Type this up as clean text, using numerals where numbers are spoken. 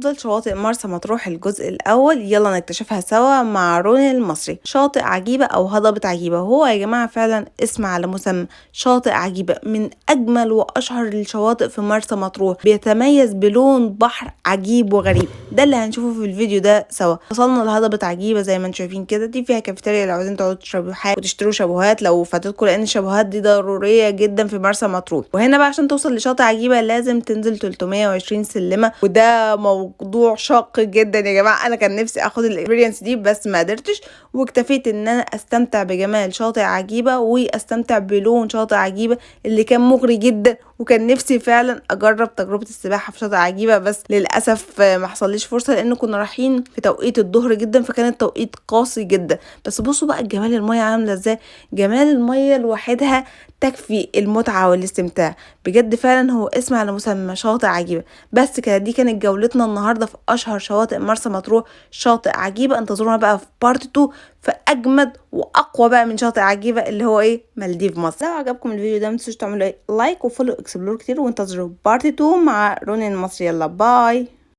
أفضل شواطئ مرسى مطروح الجزء الأول، يلا نكتشفها سوا مع روني المصري. شاطئ عجيبة أو هضبة عجيبة، هو يا جماعة فعلا اسم على مسمى. شاطئ عجيبة من أجمل وأشهر الشواطئ في مرسى مطروح، بيتميز بلون بحر عجيب وغريب، ده اللي هنشوفه في الفيديو ده سوا. وصلنا لهضبة عجيبة زي ما انتم شايفين كده، دي فيها كافيتيريا لو عايزين تقعدوا تشربوا حاجة وتشتروا شابوهات لو فاتتكم، لأن الشابوهات دي ضرورية جدا في مرسى مطروح. وهنا بقى عشان توصل لشاطئ عجيبة لازم تنزل 320 سلمة، وده موضوع شاق جدا يا جماعة. أنا كان نفسي أخد الإكسبيرينس دي بس ما قدرتش، واكتفيت إن أنا أستمتع بجمال شاطئ عجيبة وأستمتع بلون شاطئ عجيبة اللي كان مغري جدا. وكان نفسي فعلا أجرب تجربة السباحة في شاطئ عجيبة، بس للأسف ما حصليش فرصة لأن كنا رايحين في توقيت الظهر جدا، فكان التوقيت قاسي جدا. بس بصوا بقى جمال المية عاملة ازاي، جمال المية لوحدها تكفي المتعة والاستمتاع. بجد فعلا هو اسم على مسمى، شاطئ عجيبة. بس كده دي كانت جولتنا النهاردة في أشهر شواطئ مرسى مطروح، شاطئ عجيبة. انتظرونا بقى في بارت 2 في أجمد وأقوى بقى من شاطئ عجيبة اللي هو مالديف مصر. لو عجبكم الفيديو ده متنسوش تعملوا لايك وفولو اكسبلور كتير، وانتظروا بارت 2 مع روني المصري. يلا باي.